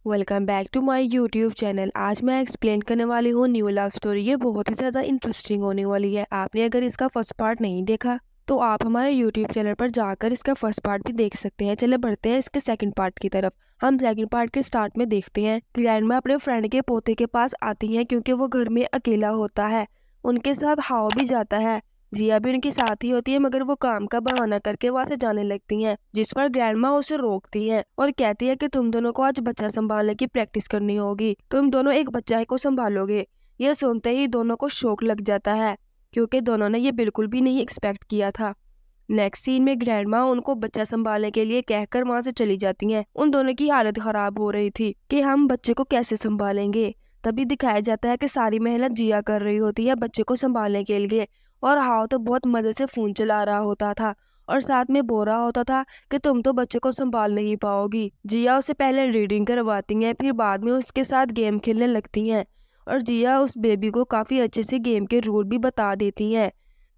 Welcome back to my YouTube channel. आज मैं explain करने वाली हूँ न्यू लव स्टोरी। ये बहुत ही ज़्यादा इंटरेस्टिंग होने वाली है। आपने अगर इसका फर्स्ट पार्ट नहीं देखा तो आप हमारे यूट्यूब चैनल पर जाकर इसका फर्स्ट पार्ट भी देख सकते हैं। चले बढ़ते हैं इसके सेकंड पार्ट की तरफ। हम सेकंड पार्ट के स्टार्ट में देखते हैं ग्रैंडमा अपने फ्रेंड के पोते के पास आती हैं क्योंकि वो घर में अकेला होता है। उनके साथ हाव भी जाता है। जिया भी उनके साथ ही होती है, मगर वो काम का बहाना करके वहां से जाने लगती हैं, जिस पर ग्रैंडमा उसे रोकती है और कहती है कि तुम दोनों को आज बच्चा संभालने की प्रैक्टिस करनी होगी, तुम दोनों एक बच्चा को संभालोगे। ये सुनते ही दोनों को शौक लग जाता है क्योंकि दोनों ने ये बिल्कुल भी नहीं एक्सपेक्ट किया था। नेक्स्ट सीन में ग्रैंडमा उनको बच्चा संभालने के लिए कहकर वहां से चली जाती हैं। उन दोनों की हालत खराब हो रही थी कि हम बच्चे को कैसे संभालेंगे। तभी दिखाया जाता है कि सारी मेहनत जिया कर रही होती है बच्चे को संभालने के लिए, और हाव तो बहुत मजे से फोन चला रहा होता था और साथ में बोल रहा होता था कि तुम तो बच्चे को संभाल नहीं पाओगी। जिया उसे पहले रीडिंग करवाती हैं, फिर बाद में उसके साथ गेम खेलने लगती हैं और जिया उस बेबी को काफी अच्छे से गेम के रूल भी बता देती हैं।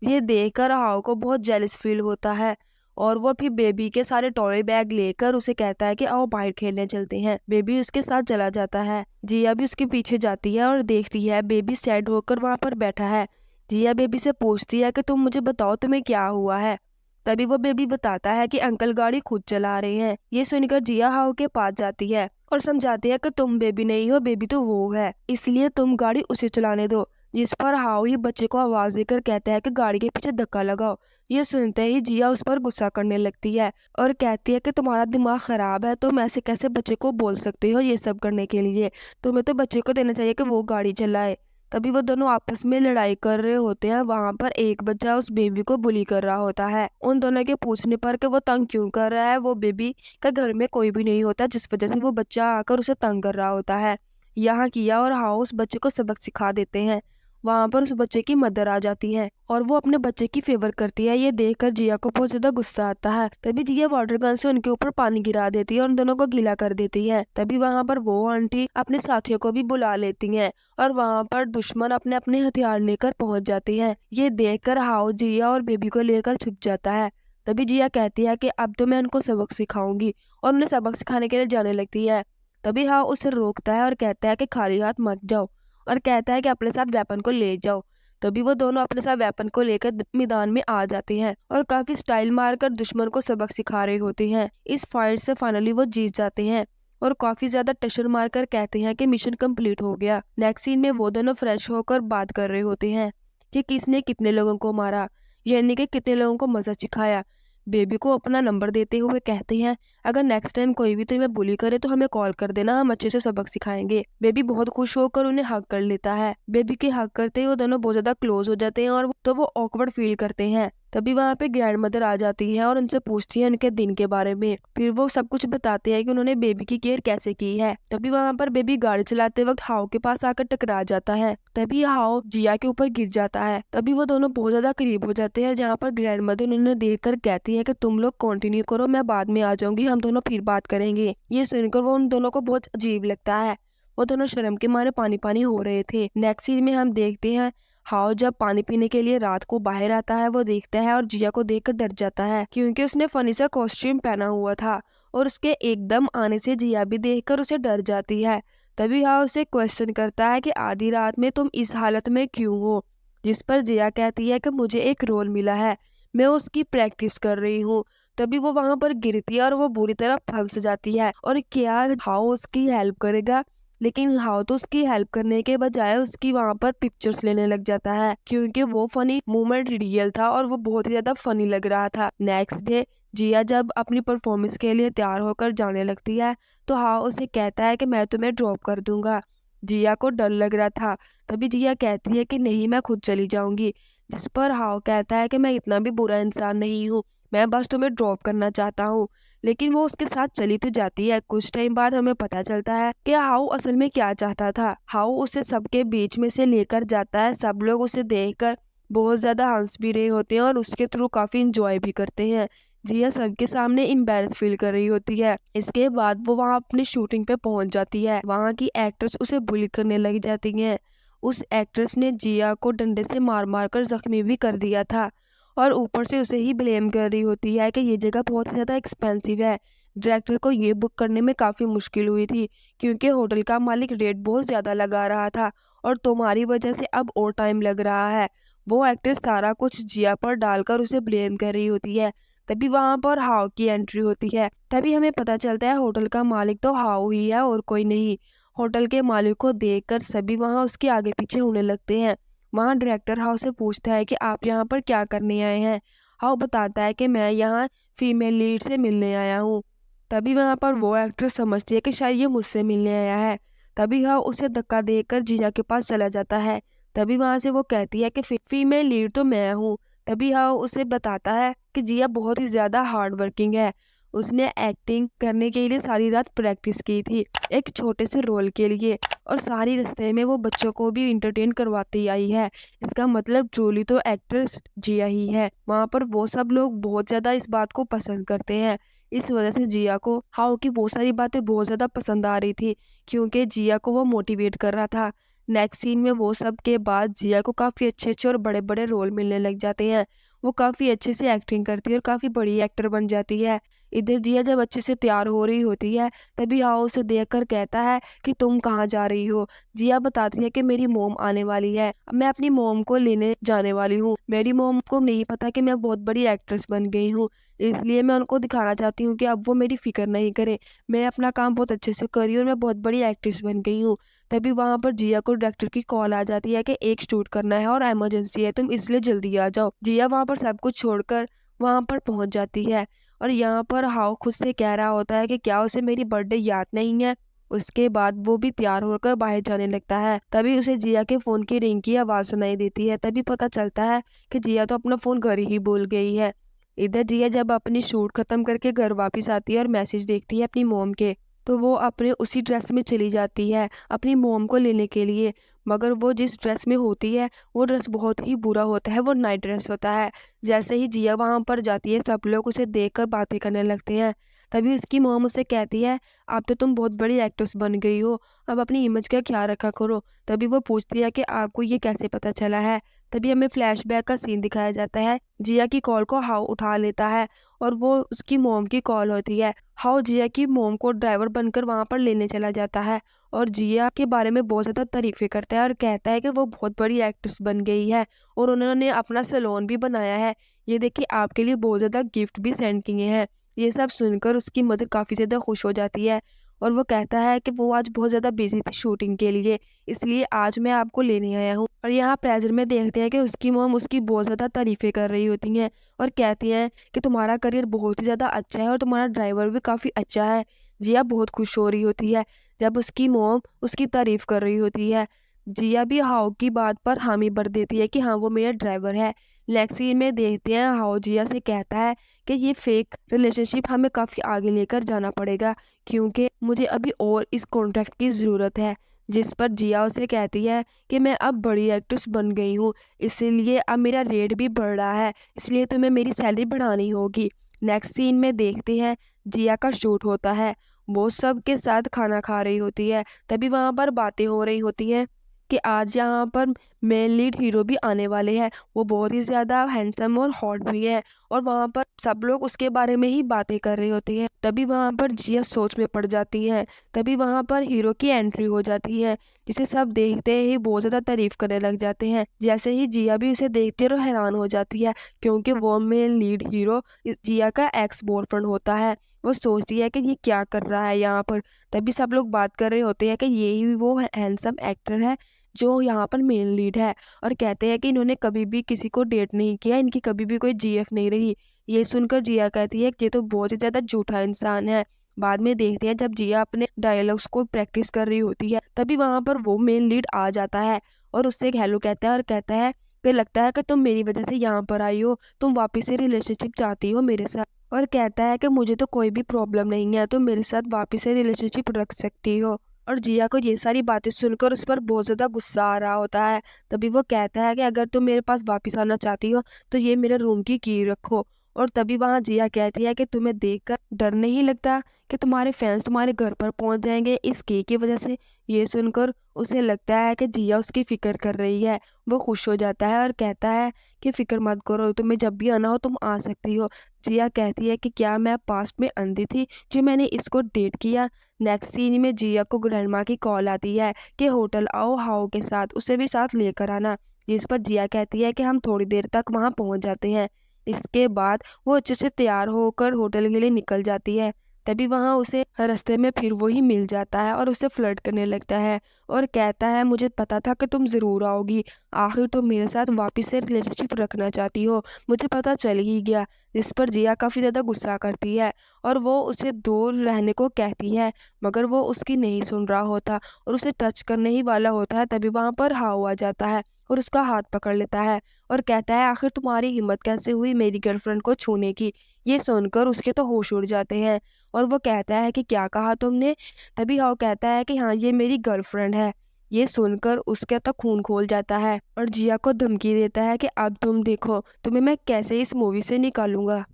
ये देखकर हाव को बहुत जेलस फील होता है और वो फिर बेबी के सारे टॉय बैग लेकर उसे कहता है कि आओ बाहर खेलने चलते हैं। बेबी उसके साथ चला जाता है। जिया भी उसके पीछे जाती है और देखती है बेबी सैड होकर वहां पर बैठा है। जिया बेबी से पूछती है कि तुम मुझे बताओ तुम्हें क्या हुआ है। तभी वो बेबी बताता है कि अंकल गाड़ी खुद चला रहे हैं। ये सुनकर जिया हाव के पास जाती है और समझाती है कि तुम बेबी नहीं हो, बेबी तो वो है, इसलिए तुम गाड़ी उसे चलाने दो। जिस पर हाउ ही बच्चे को आवाज देकर कहता है कि गाड़ी के पीछे धक्का लगाओ। ये सुनते ही जिया उस पर गुस्सा करने लगती है और कहती है कि तुम्हारा दिमाग खराब है, तुम ऐसे कैसे बच्चे को बोल सकते हो ये सब करने के लिए, तुम्हें तो बच्चे को देना चाहिए कि वो गाड़ी चलाए। तभी वो दोनों आपस में लड़ाई कर रहे होते हैं। वहां पर एक बच्चा उस बेबी को बुली कर रहा होता है। उन दोनों के पूछने पर कि वो तंग क्यों कर रहा है, वो बेबी का घर में कोई भी नहीं होता, जिस वजह से वो बच्चा आकर उसे तंग कर रहा होता है। यहाँ किया और हाउ उस बच्चे को सबक सिखा देते हैं। वहां पर उस बच्चे की मदर आ जाती है और वो अपने बच्चे की फेवर करती है। ये देखकर जिया को बहुत ज्यादा गुस्सा आता है। तभी जिया वाटर गन से उनके ऊपर पानी गिरा देती है और उन दोनों को गीला कर देती है। तभी वहां पर वो आंटी अपने साथियों को भी बुला लेती हैं और वहां पर दुश्मन अपने अपने हथियार लेकर पहुंच जाते हैं। ये देखकर हाउ जिया और बेबी को लेकर छुप जाता है। तभी जिया कहती है कि अब तो मैं उनको सबक सिखाऊंगी और उन्हें सबक सिखाने के लिए जाने लगती है। तभी हाउ उसे रोकता है और कहता है कि खाली हाथ मत जाओ और कहता है कि अपने साथ वेपन को ले जाओ। तभी वो दोनों अपने साथ वेपन को लेकर मैदान में आ जाते हैं और काफी स्टाइल मारकर दुश्मन को सबक सिखा रहे होते हैं। इस फाइट से फाइनली वो जीत जाते हैं और काफी ज्यादा टशन मारकर कहते हैं कि मिशन कंप्लीट हो गया। नेक्स्ट सीन में वो दोनों फ्रेश होकर बात कर रहे होते हैं कि किसने कितने लोगों को मारा, यानी कि कितने लोगों को मजा सिखाया। बेबी को अपना नंबर देते हुए कहते हैं अगर नेक्स्ट टाइम कोई भी तुम्हें बुली करे तो हमें कॉल कर देना, हम अच्छे से सबक सिखाएंगे। बेबी बहुत खुश होकर उन्हें हक कर लेता है। बेबी के हक करते ही वो दोनों बहुत ज्यादा क्लोज हो जाते हैं और तो वो ऑकवर्ड फील करते हैं। तभी वहाँ पे ग्रैंड मदर आ जाती है और उनसे पूछती है उनके दिन के बारे में। फिर वो सब कुछ बताते हैं कि उन्होंने बेबी की केयर कैसे की है। तभी वहाँ पर बेबी गाड़ी चलाते वक्त हाउ के पास आकर टकरा जाता है। तभी हाउ जिया के ऊपर गिर जाता है। तभी वो दोनों बहुत ज्यादा करीब हो जाते हैं, जहाँ पर ग्रैंड मदर उन्हें देख कर कहती है कि तुम लोग कंटिन्यू करो, मैं बाद में आ जाऊंगी, हम दोनों फिर बात करेंगे। ये सुनकर वो उन दोनों को बहुत अजीब लगता है। वो दोनों शर्म के मारे पानी पानी हो रहे थे। नेक्स्ट सीन में हम देखते हैं हाउ जब पानी पीने के लिए रात को बाहर आता है। वो देखता है और जिया को देखकर डर जाता है क्योंकि उसने फनी सा कॉस्ट्यूम पहना हुआ था और उसके एकदम आने से जिया भी देखकर उसे डर जाती है। तभी हाउ उसे क्वेश्चन करता है कि आधी रात में तुम इस हालत में क्यों हो। जिस पर जिया कहती है कि मुझे एक रोल मिला है, मैं उसकी प्रैक्टिस कर रही हूँ। तभी वो वहां पर गिरती है और वो बुरी तरह फंस जाती है और क्या हाउ उसकी हेल्प करेगा, लेकिन हाउ तो उसकी हेल्प करने के बजाय उसकी वहां पर पिक्चर्स लेने लग जाता है क्योंकि वो फनी मोमेंट रियल था और वो बहुत ही ज्यादा फनी लग रहा था। नेक्स्ट डे जिया जब अपनी परफॉर्मेंस के लिए तैयार होकर जाने लगती है तो हाउ उसे कहता है कि मैं तुम्हें ड्रॉप कर दूंगा। जिया को डर लग रहा था। तभी जिया कहती है कि नहीं, मैं खुद चली जाऊंगी। जिस पर हाउ कहता है कि मैं इतना भी बुरा इंसान नहीं हूँ, मैं बस तुम्हें ड्रॉप करना चाहता हूँ। लेकिन वो उसके साथ चली तो जाती है। कुछ टाइम बाद हमें पता चलता है कि हाउ असल में क्या चाहता था। हाउ उसे सबके बीच में से लेकर जाता है। सब लोग उसे देखकर बहुत ज्यादा हंस भी रहे होते हैं और उसके थ्रू काफी इंजॉय भी करते हैं। जिया सबके सामने एम्बैरेस फील कर रही होती है। इसके बाद वो वहाँ अपनी शूटिंग पे पहुंच जाती है। वहाँ की एक्ट्रेस उसे बुली करने लग जाती हैं। उस एक्ट्रेस ने जिया को डंडे से मार मार कर जख्मी भी कर दिया था और ऊपर से उसे ही ब्लेम कर रही होती है कि ये जगह बहुत ही ज्यादा एक्सपेंसिव है, डायरेक्टर को ये बुक करने में काफ़ी मुश्किल हुई थी क्योंकि होटल का मालिक रेट बहुत ज़्यादा लगा रहा था और तुम्हारी वजह से अब और टाइम लग रहा है। वो एक्ट्रेस सारा कुछ जिया पर डालकर उसे ब्लेम कर रही होती है। तभी वहां पर हाउ की एंट्री होती है। तभी हमें पता चलता है होटल का मालिक तो हाउ ही है और कोई नहीं। होटल के मालिक को देखकर सभी वहां उसके आगे पीछे होने लगते हैं। वहां डायरेक्टर हाउ से पूछता है कि आप यहाँ पर क्या करने आए हैं। हाउ बताता है कि मैं यहाँ फीमेल लीड से मिलने आया हूँ। तभी वहां पर वो एक्ट्रेस समझती है कि शायद ये मुझसे मिलने आया है। तभी हाउ उसे धक्का देकर जीजा के पास चला जाता है। तभी वहां से वो कहती है कि फीमेल लीड तो मैं हूँ। तभी हाउ उसे बताता है कि जिया बहुत ही ज्यादा हार्ड वर्किंग है। उसने एक्टिंग करने के लिए सारी रात प्रैक्टिस की थी एक छोटे से रोल के लिए, और सारी रास्ते में वो बच्चों को भी इंटरटेन करवाती आई है। इसका मतलब ट्रूली तो एक्ट्रेस जिया ही है। वहाँ पर वो सब लोग बहुत ज्यादा इस बात को पसंद करते हैं। इस वजह से जिया को हाउ की वो सारी बातें बहुत ज्यादा पसंद आ रही थी क्योंकि जिया को वो मोटिवेट कर रहा था। नेक्स्ट सीन में वो सब के बाद जिया को काफी अच्छे अच्छे और बड़े बड़े रोल मिलने लग जाते हैं। वो काफी अच्छे से एक्टिंग करती है और काफी बड़ी एक्टर बन जाती है। इधर जिया जब अच्छे से तैयार हो रही होती है तभी हाउ उसे देखकर कहता है कि तुम कहाँ जा रही हो। जिया बताती है कि मेरी मोम आने वाली है, अब मैं अपनी मोम को लेने जाने वाली हूँ। मेरी मोम को नहीं पता कि मैं बहुत बड़ी एक्ट्रेस बन गई हूँ, इसलिए मैं उनको दिखाना चाहती हूँ कि अब वो मेरी फिक्र नहीं करे। मैं अपना काम बहुत अच्छे से करी और मैं बहुत बड़ी एक्ट्रेस बन गई हूँ। तभी वहां पर जिया को डायरेक्टर की कॉल आ जाती है कि एक शूट करना है और इमरजेंसी है, तुम इसलिए जल्दी आ जाओ। जिया वहां पर सब कुछ छोड़कर वहां पर पहुंच जाती है और यहाँ पर हाउ खुद से कह रहा होता है कि क्या उसे मेरी बर्थडे याद नहीं है। उसके बाद वो भी तैयार होकर बाहर जाने लगता है। तभी उसे जिया के फोन की रिंग की आवाज सुनाई देती है। तभी पता चलता है कि जिया तो अपना फोन घर ही भूल गई है। इधर जिया जब अपनी शूट खत्म करके घर वापस आती है और मैसेज देखती है अपनी मोम के, तो वो अपने उसी ड्रेस में चली जाती है अपनी मोम को लेने के लिए। मगर वो जिस ड्रेस में होती है वो ड्रेस बहुत ही बुरा होता है, वो नाइट ड्रेस होता है। जैसे ही जिया वहां पर जाती है सब लोग उसे देखकर बातें करने लगते हैं। तभी उसकी मोम उसे कहती है अब तो तुम बहुत बड़ी एक्ट्रेस बन गई हो, अब अपनी इमेज का ख्याल रखा करो। तभी वो पूछती है कि आपको ये कैसे पता चला है। तभी हमें फ्लैशबैक का सीन दिखाया जाता है। जिया की कॉल को हाउ उठा लेता है और वो उसकी मोम की कॉल होती है। हाउ जिया की मोम को ड्राइवर बनकर वहां पर लेने चला जाता है और जिया के बारे में बहुत ज्यादा तारीफें करता है और कहता है कि वो बहुत बड़ी एक्ट्रेस बन गई है और उन्होंने अपना सैलून भी बनाया है। ये देखिए आपके लिए बहुत ज्यादा गिफ्ट भी सेंड किए हैं। ये सब सुनकर उसकी मदर काफी ज्यादा खुश हो जाती है और वो कहता है कि वो आज बहुत ज्यादा बिजी थी शूटिंग के लिए, इसलिए आज मैं आपको लेने आया हूँ। और यहाँ प्रेजर में देखते हैं कि उसकी मॉम उसकी बहुत ज्यादा तारीफें कर रही होती हैं और कहती हैं कि तुम्हारा करियर बहुत ही ज्यादा अच्छा है और तुम्हारा ड्राइवर भी काफी अच्छा है। जिया बहुत खुश हो रही होती है जब उसकी मॉम उसकी तारीफ कर रही होती है। जिया भी हाउ की बात पर हामी भर देती है कि हाँ वो मेरा ड्राइवर है। नेक्स्ट सीन में देखते हैं हाउ जिया से कहता है कि ये फेक रिलेशनशिप हमें काफी आगे लेकर जाना पड़ेगा क्योंकि मुझे अभी और इस कॉन्ट्रैक्ट की जरूरत है। जिस पर जिया उसे कहती है कि मैं अब बड़ी एक्ट्रेस बन गई हूँ, इसीलिए अब मेरा रेट भी बढ़ रहा है, इसलिए तुम्हें मेरी सैलरी बढ़ानी होगी। नेक्स्ट सीन में देखते हैं जिया का शूट होता है। वो सब के साथ खाना खा रही होती है। तभी वहां पर बातें हो रही होती हैं कि आज यहाँ पर मेन लीड हीरो भी आने वाले हैं। वो बहुत ही ज्यादा हैंडसम और हॉट भी है और वहां पर सब लोग उसके बारे में ही बातें कर रही होती हैं। तभी वहां पर जिया सोच में पड़ जाती है। तभी वहां पर हीरो की एंट्री हो जाती है जिसे सब देखते ही बहुत ज्यादा तारीफ करने लग जाते हैं। जैसे ही जिया भी उसे देखती है और हैरान हो जाती है क्योंकि वो मेन लीड हीरो जिया का एक्स बॉयफ्रेंड होता है। वो सोचती है कि ये क्या कर रहा है यहाँ पर। तभी सब लोग बात कर रहे होते हैं कि यही वो हैंडसम एक्टर है जो यहाँ पर मेन लीड है, और कहते हैं कि इन्होंने कभी भी किसी को डेट नहीं किया, इनकी कभी भी कोई जीएफ नहीं रही। ये सुनकर जिया कहती है कि ये तो बहुत ही ज्यादा झूठा इंसान है। बाद में देखते हैं जब जिया अपने डायलॉग्स को प्रैक्टिस कर रही होती है तभी वहां पर वो मेन लीड आ जाता है और उससे एक हेलो कहता है और कहता है कि लगता है कि तुम मेरी वजह से यहाँ पर आई हो, तुम वापिस से रिलेशनशिप चाहती हो मेरे साथ। और कहता है कि मुझे तो कोई भी प्रॉब्लम नहीं है, तुम मेरे साथ वापिस से रिलेशनशिप रख सकती हो। और जिया को ये सारी बातें सुनकर उस पर बहुत ज्यादा गुस्सा आ रहा होता है। तभी वो कहता है कि अगर तुम मेरे पास वापस आना चाहती हो तो ये मेरे रूम की की रखो। और तभी वहाँ जिया कहती है कि तुम्हें देखकर डर नहीं लगता कि तुम्हारे फैंस तुम्हारे घर पर पहुंच जाएंगे इस केक की वजह से। ये सुनकर उसे लगता है कि जिया उसकी फिक्र कर रही है। वो खुश हो जाता है और कहता है कि फिक्र मत करो, तुम्हें जब भी आना हो तुम आ सकती हो। जिया कहती है कि क्या मैं पास्ट में अंधी थी जो मैंने इसको डेट किया। नेक्स्ट सीन में जिया को ग्रैंडमा की कॉल आती है कि होटल आओ हाओ के साथ, उसे भी साथ लेकर आना। जिस पर जिया कहती है कि हम थोड़ी देर तक वहां पहुंच जाते हैं। इसके बाद वो अच्छे से तैयार होकर होटल के लिए निकल जाती है। तभी वहां उसे रास्ते में फिर वही मिल जाता है और उसे फ्लर्ट करने लगता है और कहता है मुझे पता था कि तुम जरूर आओगी, आखिर तुम मेरे साथ वापस से रिलेशनशिप रखना चाहती हो, मुझे पता चल ही गया। जिस पर जिया काफी ज्यादा गुस्सा करती है और वो उसे दूर रहने को कहती है, मगर वो उसकी नहीं सुन रहा होता और उसे टच करने ही वाला होता है। तभी वहां पर हाउ आ जाता है और उसका हाथ पकड़ लेता है और कहता है आखिर तुम्हारी हिम्मत कैसे हुई मेरी गर्लफ्रेंड को छूने की। ये सुनकर उसके तो होश उड़ जाते हैं और वो कहता है कि क्या कहा तुमने। तभी हाउ कहता है कि हाँ ये मेरी गर्लफ्रेंड है। ये सुनकर उसके तो खून खोल जाता है और जिया को धमकी देता है कि अब तुम देखो तुम्हें मैं कैसे इस मूवी से निकालूंगा।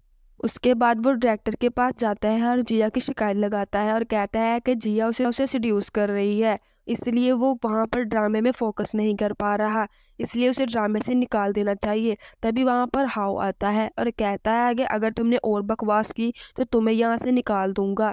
उसके बाद वो डायरेक्टर के पास जाता है और जिया की शिकायत लगाता है और कहता है कि जिया उसे उसे सिड्यूस कर रही है, इसलिए वो वहां पर ड्रामे में फोकस नहीं कर पा रहा, इसलिए उसे ड्रामे से निकाल देना चाहिए। तभी वहां पर हाउ आता है और कहता है कि अगर तुमने और बकवास की तो तुम्हें यहाँ से निकाल दूंगा।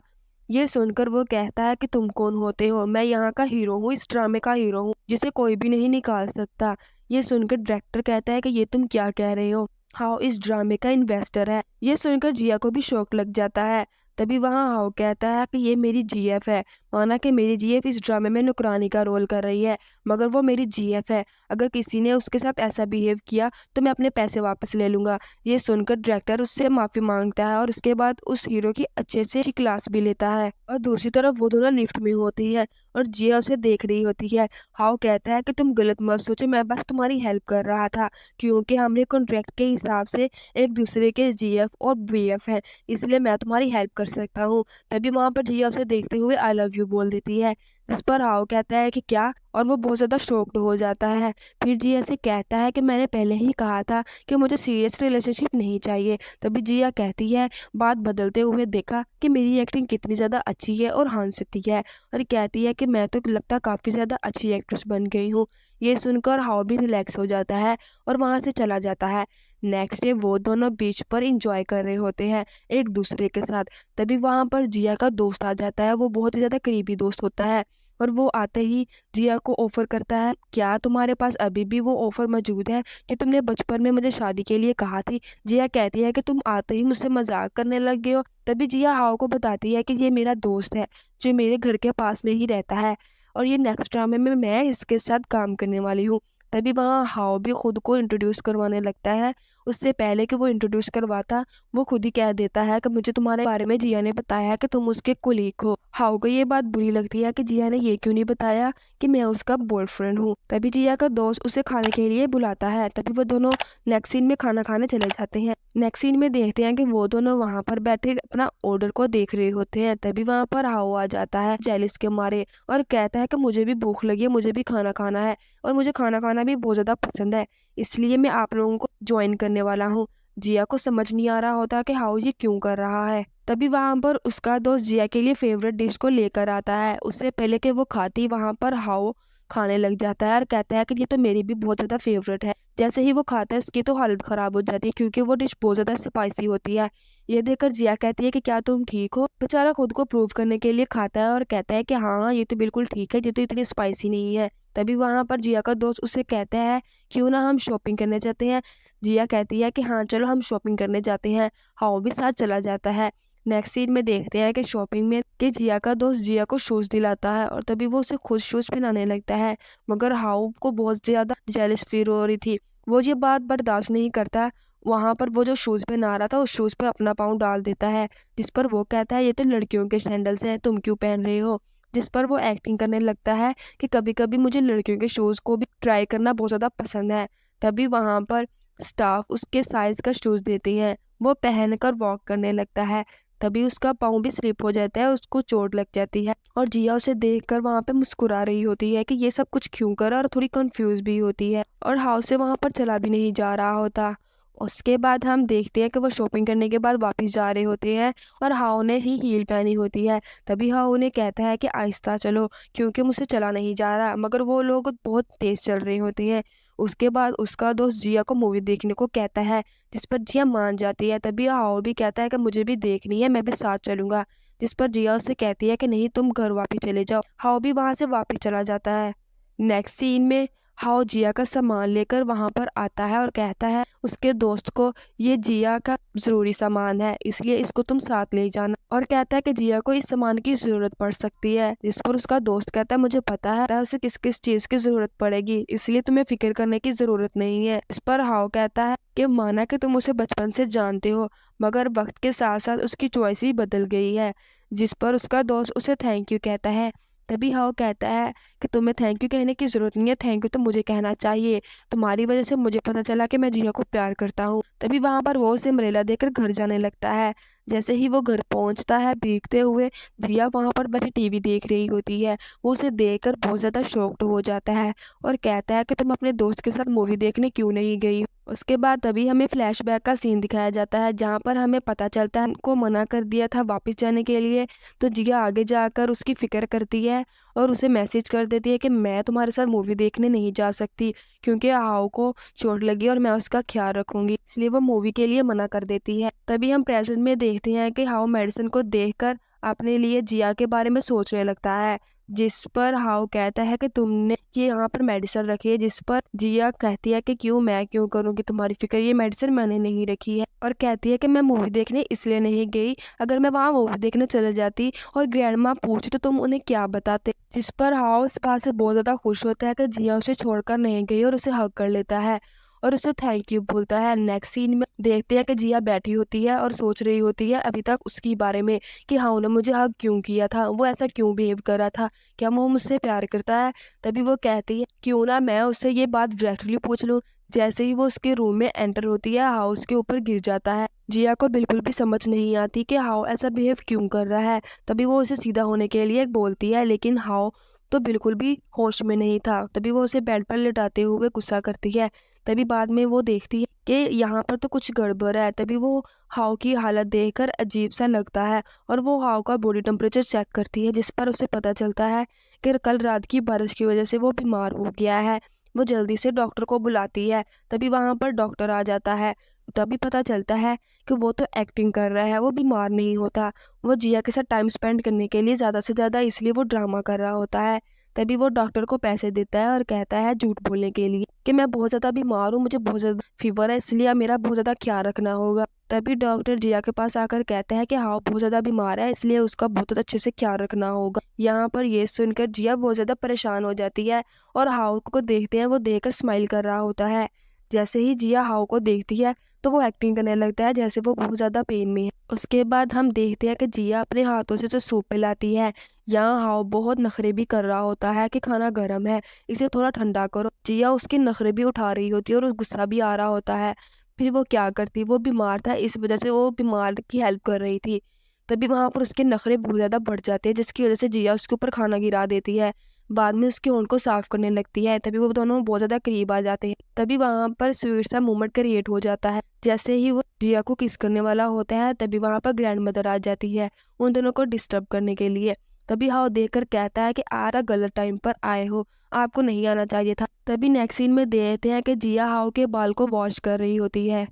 ये सुनकर वो कहता है कि तुम कौन होते हो, मैं यहाँ का हीरो हूँ, इस ड्रामे का हीरो हूँ जिसे कोई भी नहीं निकाल सकता। ये सुनकर डायरेक्टर कहता है कि ये तुम क्या कह रहे हो, हाउ इस ड्रामे का इन्वेस्टर है। ये सुनकर जिया को भी शौक लग जाता है। तभी वहाँ हाउ कहता है कि ये मेरी जीएफ है, माना कि मेरी जीएफ इस ड्रामे में नुकरानी का रोल कर रही है, मगर वो मेरी जीएफ है, अगर किसी ने उसके साथ ऐसा बिहेव किया तो मैं अपने पैसे वापस ले लूंगा। ये सुनकर डायरेक्टर उससे माफी मांगता है और उसके बाद उस हीरो की अच्छे से क्लास भी लेता है। और दूसरी तरफ वो दोनों लिफ्ट में होती है और जिया उसे देख रही होती है। हाउ कहता है कि तुम गलत मत सोचो, मैं बस तुम्हारी हेल्प कर रहा था, क्योंकि हमने कॉन्ट्रैक्ट के हिसाब से एक दूसरे के जीएफ और बीएफ हैं, इसलिए मैं तुम्हारी हेल्प कर सकता हूँ। तभी वहां पर जिया उसे देखते हुए आई लव यू बोल देती है। जिस पर हाउ कहता है कि क्या, और वो बहुत ज्यादा शॉक्ड हो जाता है। फिर जिया से कहता है कि मैंने पहले ही कहा था कि मुझे सीरियस रिलेशनशिप नहीं चाहिए। तभी जिया कहती है बात बदलते हुए देखा कि मेरी एक्टिंग कितनी ज्यादा अच्छी है और हंसती है और कहती है कि मैं तो लगता काफी ज्यादा अच्छी एक्ट्रेस बन गई हूँ। ये सुनकर हाउ भी रिलैक्स हो जाता है और वहां से चला जाता है। नेक्स्ट डे वो दोनों बीच पर इंजॉय कर रहे होते हैं एक दूसरे के साथ। तभी वहां पर जिया का दोस्त आ जाता है, वो बहुत ही ज्यादा करीबी दोस्त होता है और वो आते ही जिया को ऑफर करता है, क्या तुम्हारे पास अभी भी वो ऑफर मौजूद है कि तुमने बचपन में मुझे शादी के लिए कहा थी। जिया कहती है कि तुम आते ही मुझसे मजाक करने लग गए हो। तभी जिया हाओ को बताती है कि ये मेरा दोस्त है जो मेरे घर के पास में ही रहता है और ये नेक्स्ट ड्रामे में मैं इसके साथ काम करने वाली हूँ। तभी वहाँ हाओ भी खुद को इंट्रोड्यूस करवाने लगता है। उससे पहले कि वो इंट्रोड्यूस करवाता, वो खुद ही कह देता है कि मुझे तुम्हारे बारे में जिया ने बताया है कि तुम उसके कुलीग हो। हाओ को ये बात बुरी लगती है कि जिया ने ये क्यों नहीं बताया कि मैं उसका बॉयफ्रेंड हूँ। तभी जिया का दोस्त उसे खाने के लिए बुलाता है। तभी वो दोनों नेक्स्ट सीन में खाना खाने चले जाते हैं। नेक्स्ट सीन में देखते हैं कि वो दोनों वहां पर बैठे अपना ऑर्डर को देख रहे होते हैं। तभी वहां पर हाओ आ जाता है जेलिस के मारे और कहता है कि मुझे भी भूख लगी है, मुझे भी खाना खाना है और मुझे खाना खाना भी बहुत ज्यादा पसंद है, इसलिए मैं आप लोगों को ज्वाइन करने वाला हूँ। जिया को समझ नहीं आ रहा होता कि हाउ ये क्यों कर रहा है। तभी वहां पर उसका दोस्त जिया के लिए फेवरेट डिश को लेकर आता है। उससे पहले कि वो खाती वहां पर हाउ खाने लग जाता है और कहता है कि ये तो मेरी भी बहुत ज्यादा फेवरेट है। जैसे ही वो खाता है उसकी तो हालत खराब हो जाती है क्योंकि वो डिश बहुत ज्यादा स्पाइसी होती है। ये देखकर जिया कहती है कि क्या तुम ठीक हो। बेचारा खुद को प्रूव करने के लिए खाता है और कहता है कि हाँ ये तो बिल्कुल ठीक है, ये तो इतनी स्पाइसी नहीं है। तभी वहां पर जिया का दोस्त उससे कहता है क्यों ना हम शॉपिंग करने जाते हैं। जिया कहती है कि हाँ चलो हम शॉपिंग करने जाते हैं। हाओ भी साथ चला जाता है। नेक्स्ट सीन में देखते हैं कि शॉपिंग में कि जिया का दोस्त जिया को शूज दिलाता है और तभी वो उसे खुद शूज पहनाने लगता है, मगर हाउ को बहुत ज्यादा जेलस फील हो रही थी। वो ये बात बर्दाश्त नहीं करता। वहां पर वो जो शूज पहना रहा था उस शूज पर अपना पाँव डाल देता है। जिस पर वो कहता है ये तो लड़कियों के सैंडल्स हैं, तुम क्यों पहन रहे हो। जिस पर वो एक्टिंग करने लगता है कि कभी कभी मुझे लड़कियों के शूज को भी ट्राई करना बहुत ज्यादा पसंद है। तभी वहां पर स्टाफ उसके साइज का शूज देते हैं, वो पहनकर वॉक करने लगता है। तभी उसका पाँव भी स्लिप हो जाता है, उसको चोट लग जाती है और जिया उसे देखकर वहां पे मुस्कुरा रही होती है कि ये सब कुछ क्यों करा और थोड़ी कंफ्यूज भी होती है और हाउस से वहां पर चला भी नहीं जा रहा होता। उसके बाद हम देखते हैं कि वो शॉपिंग करने के बाद वापस जा रहे होते हैं और हाओ ने ही हील पहनी होती है। तभी हाओ उन्हें कहता है कि आहिस्ता चलो क्योंकि मुझसे चला नहीं जा रहा, मगर वो लोग बहुत तेज चल रहे होते हैं। उसके बाद उसका दोस्त जिया को मूवी देखने को कहता है, जिस पर जिया मान जाती है। तभी हाओ भी कहता है कि मुझे भी देखनी है, मैं भी साथ चलूंगा। जिस पर जिया उससे कहती है कि नहीं, तुम घर वापस चले जाओ। हाओ भी वहां से वापस चला जाता है। नेक्स्ट सीन में हाओ जिया का सामान लेकर वहां पर आता है और कहता है उसके दोस्त को, ये जिया का जरूरी सामान है इसलिए इसको तुम साथ ले जाना। और कहता है कि जिया को इस सामान की जरूरत पड़ सकती है। जिस पर उसका दोस्त कहता है मुझे पता है उसे किस किस चीज की जरूरत पड़ेगी, इसलिए तुम्हें फिक्र करने की जरूरत नहीं है। इस पर हाओ कहता है कि माना कि तुम उसे बचपन से जानते हो, मगर वक्त के साथ साथ उसकी चॉइस भी बदल गई है। जिस पर उसका दोस्त उसे थैंक यू कहता है। तभी हाओ कहता है कि तुम्हें थैंक यू कहने की जरूरत नहीं है, थैंक यू तो मुझे कहना चाहिए। तुम्हारी वजह से मुझे पता चला कि मैं जिया को प्यार करता हूँ। तभी वहां पर वो उसे अम्ब्रेला देकर घर जाने लगता है। जैसे ही वो घर पहुंचता है भीगते हुए, जिया वहां पर बैठी टीवी देख रही होती है। वो उसे देखकर बहुत ज्यादा शॉक्ड हो जाता है और कहता है कि तुम अपने दोस्त के साथ मूवी देखने क्यों नहीं गई। उसके बाद तभी हमें फ्लैशबैक का सीन दिखाया जाता है, जहाँ पर हमें पता चलता है उनको मना कर दिया था वापस जाने के लिए। तो जिया आगे जाकर उसकी फिक्र करती है और उसे मैसेज कर देती है कि मैं तुम्हारे साथ मूवी देखने नहीं जा सकती क्योंकि हाओ को चोट लगी और मैं उसका ख्याल रखूंगी, इसलिए वो मूवी के लिए मना कर देती है। तभी हम प्रेजेंट में देखते हैं कि हाओ मेडिसिन को देखकर अपने लिए जिया के बारे में सोचने लगता है। जिस पर हाओ कहता है कि तुमने ये यहाँ पर मेडिसिन रखी है। जिस पर जिया कहती है कि क्यों, मैं क्यों करूंगी तुम्हारी फिक्र, ये मेडिसिन मैंने नहीं रखी है। और कहती है कि मैं मूवी देखने इसलिए नहीं गई, अगर मैं वहां मूवी देखने चले जाती और ग्रैंड माँ पूछती तो तुम उन्हें क्या बताते। जिस पर हाउ इस बात से बहुत ज्यादा खुश होता है कि जिया उसे छोड़कर नहीं गई और उसे हग कर लेता है और उसे थैंक यू बोलता है। नेक्स्ट सीन में देखते हैं कि जिया बैठी होती है और सोच रही होती है अभी तक उसकी बारे में कि हाउ ने मुझे हग क्यों किया था, वो ऐसा क्यों बिहेव कर रहा था, क्या वो मुझसे प्यार करता है। तभी वो कहती है क्यों ना मैं उससे ये बात डायरेक्टली पूछ लूं। जैसे ही वो उसके रूम में एंटर होती है, हाउ उसके ऊपर गिर जाता है। जिया को बिल्कुल भी समझ नहीं आती कि हाउ ऐसा बिहेव क्यों कर रहा है। तभी वो उसे सीधा होने के लिए बोलती है, लेकिन हाउ तो बिल्कुल भी होश में नहीं था। तभी वो उसे बेड पर लिटाते हुए गुस्सा करती है। तभी बाद में वो देखती है कि यहाँ पर तो कुछ गड़बड़ है। तभी वो हाउ की हालत देखकर अजीब सा लगता है और वो हाउ का बॉडी टेम्परेचर चेक करती है, जिस पर उसे पता चलता है कि कल रात की बारिश की वजह से वो बीमार हो गया है। वो जल्दी से डॉक्टर को बुलाती है। तभी वहां पर डॉक्टर आ जाता है। तभी पता चलता है कि वो तो एक्टिंग कर रहा है, वो बीमार नहीं होता। वो जिया के साथ टाइम स्पेंड करने के लिए ज्यादा से ज्यादा इसलिए वो ड्रामा कर रहा होता है। तभी वो डॉक्टर को पैसे देता है और कहता है झूठ बोलने के लिए कि मैं बहुत ज्यादा बीमार हूँ, मुझे बहुत ज्यादा फीवर है, इसलिए अब मेरा बहुत ज्यादा ख्याल रखना होगा। तभी डॉक्टर जिया के पास आकर कहता है कि हाँ बहुत ज्यादा बीमार है, इसलिए उसका बहुत अच्छे से ख्याल रखना होगा। यहाँ पर ये सुनकर जिया बहुत ज्यादा परेशान हो जाती है और हाउ को देखते हैं, वो देखकर स्माइल कर रहा होता है। जैसे ही जिया हाउ को देखती है तो वो एक्टिंग करने लगता है जैसे वो बहुत ज्यादा पेन में है। उसके बाद हम देखते हैं कि जिया अपने हाथों से जो सूप पिलाती है। यहाँ हाउ बहुत नखरे भी कर रहा होता है कि खाना गर्म है, इसे थोड़ा ठंडा करो। जिया उसके नखरे भी उठा रही होती है और गुस्सा भी आ रहा होता है। फिर वो क्या करती, वो बीमार था इस वजह से वो बीमार की हेल्प कर रही थी। तभी वहां पर उसके नखरे बहुत ज्यादा बढ़ जाते हैं, जिसकी वजह से जिया उसके ऊपर खाना गिरा देती है। बाद में उसके होंठ को साफ करने लगती है। तभी वो दोनों बहुत ज्यादा करीब आ जाते हैं। तभी वहां पर स्वीट सा मोमेंट क्रिएट हो जाता है। जैसे ही वो जिया को किस करने वाला होता है, तभी वहां पर ग्रैंड मदर आ जाती है उन दोनों को डिस्टर्ब करने के लिए। तभी हाउ देखकर कहता है कि आप गलत टाइम पर आए हो, आपको नहीं आना चाहिए था। तभी नेक्स्ट सीन में देखते हैं कि जिया हाउ के बाल को वॉश कर रही होती है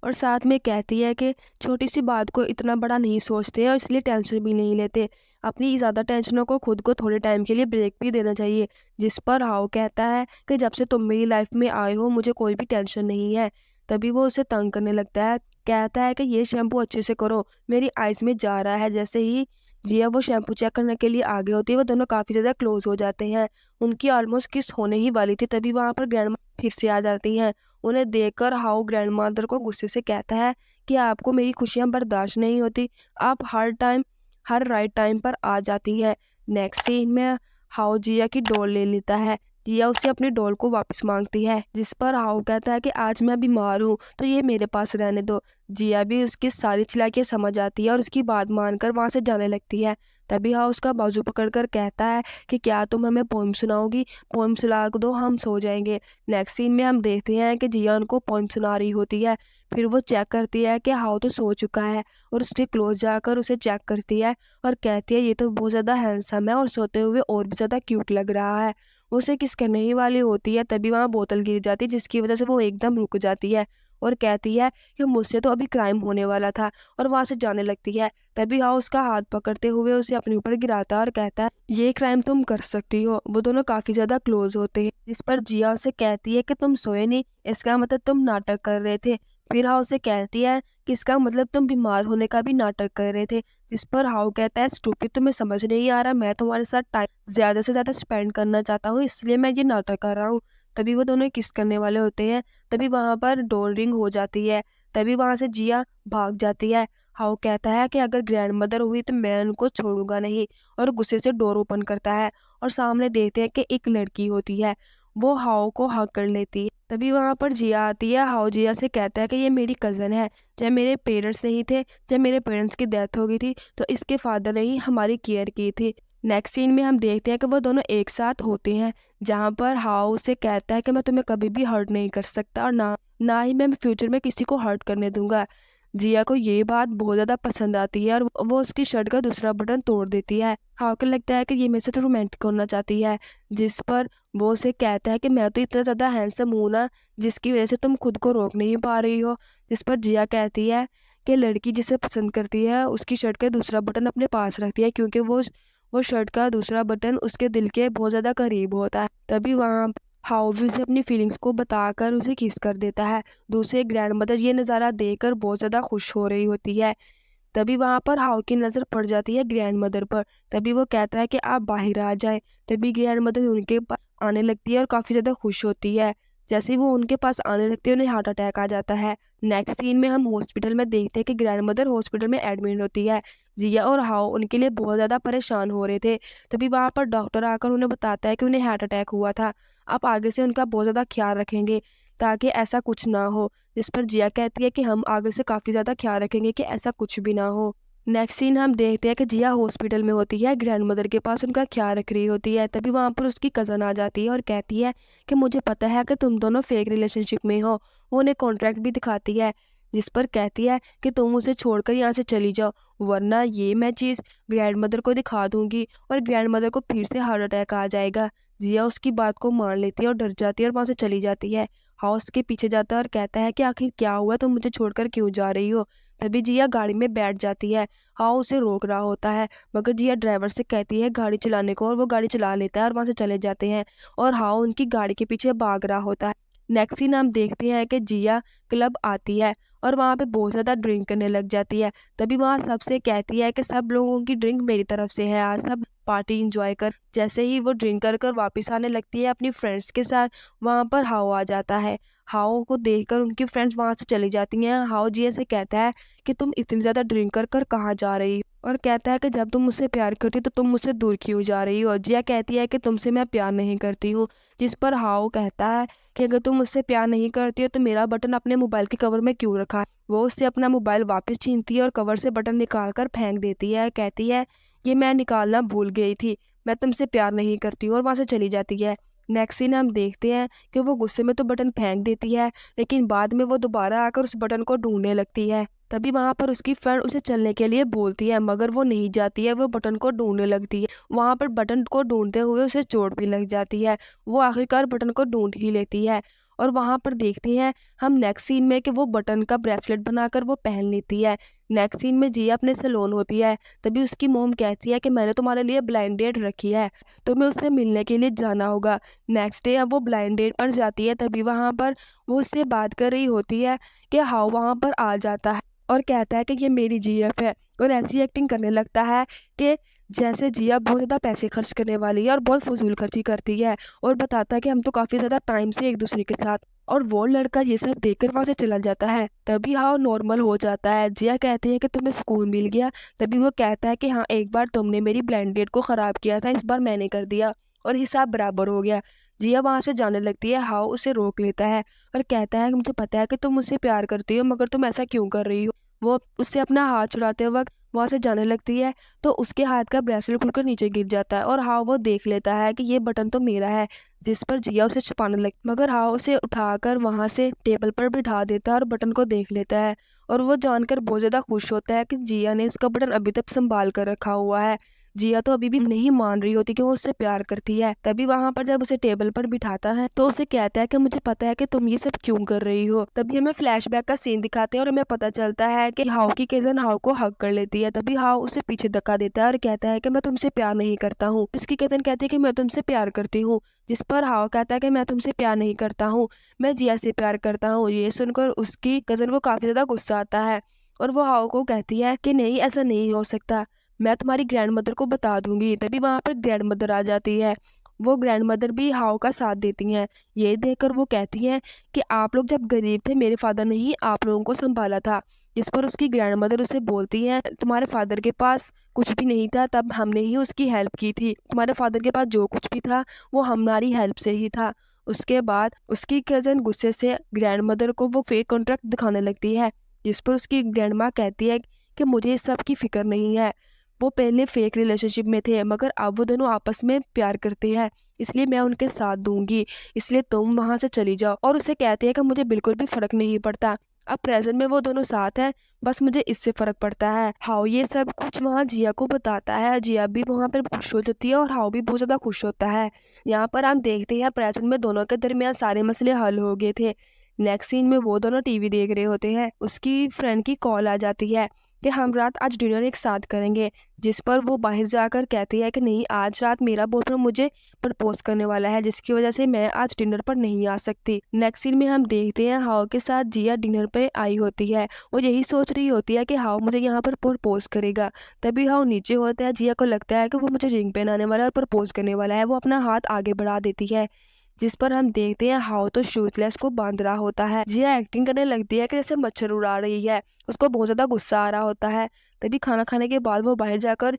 और साथ में कहती है कि छोटी सी बात को इतना बड़ा नहीं सोचते और इसलिए टेंशन भी नहीं लेते। अपनी ज़्यादा टेंशनों को खुद को थोड़े टाइम के लिए ब्रेक भी देना चाहिए। जिस पर हाउ कहता है कि जब से तुम मेरी लाइफ में आए हो मुझे कोई भी टेंशन नहीं है। तभी वो उसे तंग करने लगता है, कहता है कि ये शैम्पू अच्छे से करो, मेरी आइज में जा रहा है। जैसे ही जिया वो शैम्पू चेक करने के लिए आगे होती है, वो दोनों काफ़ी ज़्यादा क्लोज हो जाते हैं। उनकी ऑलमोस्ट किस होने ही वाली थी। तभी वहाँ पर ग्रैंड फिर से आ जाती हैं। उन्हें देखकर हाउ ग्रैंड मदर को गुस्से से कहता है कि आपको मेरी खुशियां बर्दाश्त नहीं होती, आप हर राइट टाइम पर आ जाती हैं। नेक्स्ट सीन में हाउ जिया की डोल ले लेता है। जिया उससे अपनी डॉल को वापस मांगती है, जिस पर हाउ कहता है कि आज मैं बीमार हूँ तो ये मेरे पास रहने दो। जिया भी उसकी सारी चालाकियां समझ आती है और उसकी बात मानकर वहां से जाने लगती है। तभी हाउ उसका बाजू पकड़कर कहता है कि क्या तुम हमें पोइम सुनाओगी, पोइम सुना दो, हम सो जाएंगे। नेक्स्ट सीन में हम देखते हैं कि जिया उनको पोइम सुना रही होती है। फिर वो चेक करती है कि हाउ तो सो चुका है और उसके क्लोज जाकर उसे चेक करती है और कहती है ये तो बहुत ज़्यादा हैंडसम है और सोते हुए और भी ज़्यादा क्यूट लग रहा है। वो उसे किस करने ही वाली होती है, तभी वहाँ बोतल गिर जाती है जिसकी वजह से वो एकदम रुक जाती है और कहती है कि मुझसे तो अभी क्राइम होने वाला था, और वहाँ से जाने लगती है। तभी हाँ उसका हाथ पकड़ते हुए उसे अपने ऊपर गिराता है और कहता है ये क्राइम तुम कर सकती हो। वो दोनों काफी ज्यादा क्लोज होते हैं, जिस पर जिया उसे कहती है कि तुम सोए नहीं, इसका मतलब तुम नाटक कर रहे थे। फिर हाँ उसे कहती है कि इसका मतलब तुम बीमार होने का भी नाटक कर रहे थे। जिस पर हाउ कहता है स्टूपिड, तुम्हें समझ नहीं आ रहा, मैं तुम्हारे साथ टाइम ज्यादा से ज्यादा स्पेंड करना चाहता हूँ, इसलिए मैं ये नाटक कर रहा हूँ। तभी वो दोनों किस करने वाले होते हैं। तभी वहां पर डोर रिंग हो जाती है। तभी वहां से जिया भाग जाती है। हाउ कहता है कि अगर ग्रैंड मदर हुई तो मैं उनको छोड़ूंगा नहीं, और गुस्से से डोर ओपन करता है और सामने देखते हैं कि एक लड़की होती है। वो हाउ को हक कर लेती है। तभी वहां पर जिया आती है। हाउ जिया से कहता है कि ये मेरी कजन है, जब मेरे पेरेंट्स नहीं थे, जब मेरे पेरेंट्स की डेथ हो गई थी तो इसके फादर ने ही हमारी केयर की थी। नेक्स्ट सीन में हम देखते हैं कि वो दोनों एक साथ होते हैं, जहाँ पर हाउ उसे कहता है कि मैं तुम्हें कभी भी हर्ट नहीं कर सकता और ना ही मैं फ्यूचर में किसी को हर्ट करने दूंगा। जिया को ये बात बहुत ज्यादा पसंद आती है और वो उसकी शर्ट का दूसरा बटन तोड़ देती है। हाउ को लगता है कि ये मेरे से तो रोमांटिक होना चाहती है, जिस पर वो उसे कहता है कि मैं तो इतना ज्यादा हैंडसम हूं ना, जिसकी वजह से तुम खुद को रोक नहीं पा रही हो। जिस पर जिया कहती है कि लड़की जिसे पसंद करती है उसकी शर्ट का दूसरा बटन अपने पास रखती है, क्योंकि वो शर्ट का दूसरा बटन उसके दिल के बहुत ज्यादा करीब होता है। तभी वहां हाउ भी उसे अपनी फीलिंग्स को बताकर उसे किस कर देता है। दूसरे ग्रैंड मदर ये नज़ारा देखकर बहुत ज्यादा खुश हो रही होती है। तभी वहां पर हाउ की नजर पड़ जाती है ग्रैंड मदर पर। तभी वो कहता है कि आप बाहर आ जाएं। तभी ग्रैंड मदर उनके पास आने लगती है और काफी ज्यादा खुश होती है। जैसे ही वो उनके पास आने लगती है उन्हें हार्ट अटैक आ जाता है। नेक्स्ट सीन में हम हॉस्पिटल में देखते हैं कि ग्रैंड मदर हॉस्पिटल में एडमिट होती है। जिया और हाउ उनके लिए बहुत ज्यादा परेशान हो रहे थे। तभी वहां पर डॉक्टर आकर उन्हें बताता है कि उन्हें हार्ट अटैक हुआ था, आप आगे से उनका बहुत ज्यादा ख्याल रखेंगे ताकि ऐसा कुछ ना हो। जिस पर जिया कहती है कि हम आगे से काफी ज्यादा ख्याल रखेंगे कि ऐसा कुछ भी ना हो। नेक्स्ट सीन हम देखते हैं कि जिया हॉस्पिटल में होती है, ग्रैंड मदर के पास उनका ख्याल रख रही होती है। तभी वहां पर उसकी कजन आ जाती है और कहती है कि मुझे पता है कि तुम दोनों फेक रिलेशनशिप में हो। वो उन्हें कॉन्ट्रैक्ट भी दिखाती है, जिस पर कहती है कि तुम उसे छोड़कर यहाँ से चली जाओ, वरना ये मैं चीज ग्रैंड मदर को दिखा दूंगी और ग्रैंड मदर को फिर से हार्ट अटैक आ जाएगा। जिया उसकी बात को मान लेती है और डर जाती है और वहां से चली जाती है। हाउस के पीछे जाता है और कहता है कि आखिर क्या हुआ, तुम मुझे छोड़कर क्यों जा रही हो। तभी जिया गाड़ी में बैठ जाती है। हाँ उसे रोक रहा होता है, मगर जिया ड्राइवर से कहती है गाड़ी चलाने को और वो गाड़ी चला लेता है और वहां से चले जाते हैं। और हाँ उनकी गाड़ी के पीछे भाग रहा होता है। नेक्स्ट सीन हम देखते हैं कि जिया क्लब आती है और वहां पे बहुत ज्यादा ड्रिंक करने लग जाती है। तभी वहां सबसे कहती है कि सब लोगों की ड्रिंक मेरी तरफ से है, आज सब पार्टी इंजॉय कर। जैसे ही वो ड्रिंक कर कर वापस आने लगती है अपनी फ्रेंड्स के साथ, वहां पर हाउ आ जाता है। हाउ को देखकर उनकी फ्रेंड्स वहां से चली जाती हैं। हाउ जिया से कहता है कि तुम इतनी ज्यादा ड्रिंक कर कर कहाँ जा रही हो, और कहता है कि जब तुम मुझसे प्यार करती हो तो तुम मुझसे दूर क्यों जा रही हो। जिया कहती है कि तुमसे मैं प्यार नहीं करती हूँ। जिस पर हाउ कहता है कि अगर तुम मुझसे प्यार नहीं करती हो तो मेरा बटन अपने मोबाइल के कवर में क्यों रखा है। वो उससे अपना मोबाइल वापस छीनती है और कवर से बटन निकाल कर फेंक देती है। कहती है ये मैं निकालना भूल गई थी, मैं तुमसे प्यार नहीं करती हूँ, और वहां से चली जाती है। नेक्स्ट सीन हम देखते हैं कि वो गुस्से में तो बटन फेंक देती है, लेकिन बाद में वो दोबारा आकर उस बटन को ढूंढने लगती है। तभी वहां पर उसकी फ्रेंड उसे चलने के लिए बोलती है, मगर वो नहीं जाती है, वो बटन को ढूंढने लगती है। वहां पर बटन को ढूंढते हुए उसे चोट भी लग जाती है। वो आखिरकार बटन को ढूंढ ही लेती है। और वहां पर देखते हैं हम नेक्स्ट सीन में कि वो बटन का ब्रेसलेट बनाकर वो पहन लेती है। नेक्स्ट सीन में जिया अपने सैलून होती है। तभी उसकी मोम कहती है कि मैंने तुम्हारे लिए ब्लाइंड डेट रखी है, तुम्हें उससे मिलने के लिए जाना होगा। नेक्स्ट डे अब वो ब्लाइंड डेट पर जाती है। तभी वहां पर वो उससे बात कर रही होती है कि हाउ वहां पर आ जाता है और कहता है कि ये मेरी जीएफ है, और ऐसी एक्टिंग करने लगता है कि जैसे जिया बहुत ज्यादा पैसे खर्च करने वाली है और बहुत फजूल खर्ची करती है, और बताता है कि हम तो काफी ज्यादा टाइम से एक दूसरे के साथ। और वो लड़का ये सब देखकर वहां से चला जाता है। तभी हाउ नॉर्मल हो जाता है। जिया कहती है कि तुम्हें सुकून मिल गया। तभी वो कहता है कि हाँ, एक बार तुमने मेरी ब्लाइंड डेट को खराब किया था, इस बार मैंने कर दिया और हिसाब बराबर हो गया। जिया वहाँ से जाने लगती है, हाओ उसे रोक लेता है और कहता है कि मुझे पता है कि तुम मुझसे प्यार करती हो, मगर तुम ऐसा क्यों कर रही हो। वो उससे अपना हाथ छुड़ाते वक्त वहाँ से जाने लगती है, तो उसके हाथ का ब्रेसलेट खुलकर नीचे गिर जाता है और हाओ वो देख लेता है कि ये बटन तो मेरा है, जिस पर जिया उसे छुपाने लगती, मगर हाओ उसे उठाकर वहाँ से टेबल पर बिठा देता है और बटन को देख लेता है। और वो जानकर बहुत ज्यादा खुश होता है कि जिया ने उसका बटन अभी तक संभाल कर रखा हुआ है। जिया तो अभी भी नहीं मान रही होती कि वो उससे प्यार करती है। तभी वहां पर जब उसे टेबल पर बिठाता है तो उसे कहता है कि मुझे पता है कि तुम ये सब क्यों कर रही हो। तभी हमें फ्लैशबैक का सीन दिखाते हैं और हमें पता चलता है कि हाउ की कजन हाउ को हक कर लेती है। तभी हाउ उसे पीछे धक्का देता है और कहता है कि मैं तुमसे प्यार नहीं करता हूँ। उसकी कजन कहती है कि मैं तुमसे प्यार करती हूँ, जिस पर हाउ कहता है कि मैं तुमसे प्यार नहीं करता हूँ, मैं जिया से प्यार करता हूँ। ये सुनकर उसकी कजन को काफी ज्यादा गुस्सा आता है और वो हाउ को कहती है कि नहीं, ऐसा नहीं हो सकता, मैं तुम्हारी ग्रैंड मदर को बता दूंगी। तभी वहां पर ग्रैंड मदर आ जाती है। वो ग्रैंड मदर भी हाउ का साथ देती हैं। ये देखकर वो कहती हैं कि आप लोग जब गरीब थे मेरे फादर ने ही आप लोगों को संभाला था। जिस पर उसकी ग्रैंड मदर उसे बोलती है तुम्हारे फादर के पास कुछ भी नहीं था, तब हमने ही उसकी हेल्प की थी। तुम्हारे फादर के पास जो कुछ भी था वो हमारी हेल्प से ही था। उसके बाद उसकी कजन गुस्से से ग्रैंड मदर को वो फेक कॉन्ट्रैक्ट दिखाने लगती है, जिस पर उसकी ग्रैंड माँ कहती है कि मुझे इस सब की फिक्र नहीं है। वो पहले फेक रिलेशनशिप में थे, मगर अब वो दोनों आपस में प्यार करते हैं, इसलिए मैं उनके साथ दूंगी, इसलिए तुम वहां से चली जाओ। और उसे कहती है कि मुझे बिल्कुल भी फर्क नहीं पड़ता, अब प्रेजेंट में वो दोनों साथ हैं, बस मुझे इससे फर्क पड़ता है। हाउ ये सब कुछ वहाँ जिया को बताता है। जिया भी वहां पर खुश हो जाती है और हाउ भी बहुत ज्यादा खुश होता है। यहाँ पर हम देखते हैं प्रेजेंट में दोनों के दरमियान सारे मसले हल हो गए थे। नेक्स्ट सीन में वो दोनों टीवी देख रहे होते हैं। उसकी फ्रेंड की कॉल आ जाती है कि हम रात आज डिनर एक साथ करेंगे, जिस पर वो बाहर जाकर कहती है कि नहीं, आज रात मेरा बॉयफ्रेंड मुझे प्रपोज करने वाला है, जिसकी वजह से मैं आज डिनर पर नहीं आ सकती। नेक्स्ट सीन में हम देखते हैं हाउ के साथ जिया डिनर पे आई होती है। वो यही सोच रही होती है कि हाउ मुझे यहाँ पर प्रपोज करेगा। तभी हाउ नीचे होता है। जिया को लगता है कि वो मुझे रिंग पहनाने वाला है और प्रपोज करने वाला है। वो अपना हाथ आगे बढ़ा देती है, जिस पर हम देखते हैं हाउ तो शूजलेस को बांध रहा होता है। जिया एक्टिंग करने लगती है कि जैसे मच्छर उड़ा रही है। उसको बहुत ज्यादा गुस्सा आ रहा होता है। तभी खाना खाने के बाद वो बाहर जाकर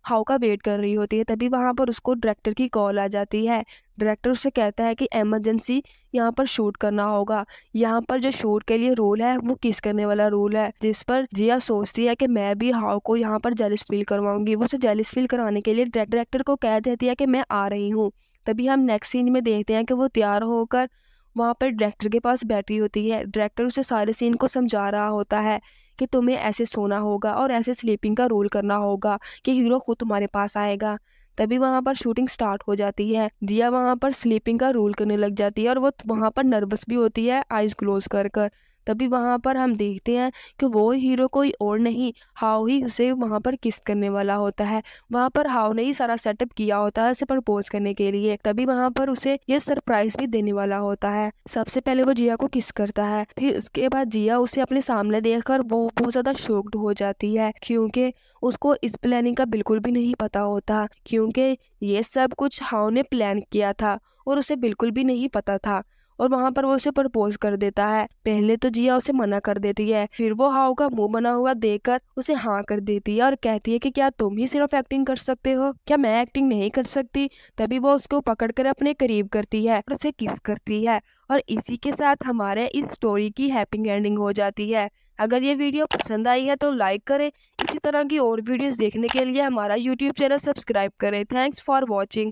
हाउ का वेट कर रही होती है। तभी वहां पर उसको डायरेक्टर की कॉल आ जाती है। डायरेक्टर उससे कहता है कि इमरजेंसी यहाँ पर शूट करना होगा। यहाँ पर जो शूट के लिए रोल है वो किस करने वाला रोल है, जिस पर जिया सोचती है कि मैं भी हाउ को यहाँ पर जेलिस फील करवाऊंगी। वो उसे जेलिस फील कराने के लिए डायरेक्टर को कह देती है कि मैं आ रही हूँ। तभी हम नेक्स्ट सीन में देखते हैं कि वो तैयार होकर वहां पर डायरेक्टर के पास बैठी होती है। डायरेक्टर उसे सारे सीन को समझा रहा होता है कि तुम्हें ऐसे सोना होगा और ऐसे स्लीपिंग का रोल करना होगा कि हीरो खुद तुम्हारे पास आएगा। तभी वहां पर शूटिंग स्टार्ट हो जाती है। जिया वहां पर स्लीपिंग का रोल करने लग जाती है और वो वहां पर नर्वस भी होती है, आईज क्लोज कर कर। तभी वहां पर हम देखते हैं कि वो हीरो कोई और नहीं, हाउ ही उसे वहां पर किस करने वाला होता है। वहां पर हाउ ने ही सारा सेटअप किया होता है उसे प्रपोज करने के लिए। तभी वहां पर उसे ये सरप्राइज भी देने वाला होता है। सबसे पहले वो जिया को किस करता है, फिर उसके बाद जिया उसे अपने सामने देखकर वो बहुत ज्यादा शॉक्ड हो जाती है, क्योंकि उसको इस प्लानिंग का बिल्कुल भी नहीं पता होता, क्योंकि ये सब कुछ हाउ ने प्लान किया था और उसे बिल्कुल भी नहीं पता था। और वहां पर वो उसे प्रपोज कर देता है। पहले तो जिया उसे मना कर देती है, फिर वो हाउ का मुंह बना हुआ देखकर उसे हाँ कर देती है और कहती है कि क्या तुम ही सिर्फ एक्टिंग कर सकते हो, क्या मैं एक्टिंग नहीं कर सकती। तभी वो उसको पकड़कर अपने करीब करती है और उसे किस करती है। और इसी के साथ हमारे इस स्टोरी की हैप्पी एंडिंग हो जाती है। अगर ये वीडियो पसंद आई है तो लाइक करें। इसी तरह की और वीडियोस देखने के लिए हमारा यूट्यूब चैनल सब्सक्राइब करें। Thanks for watching.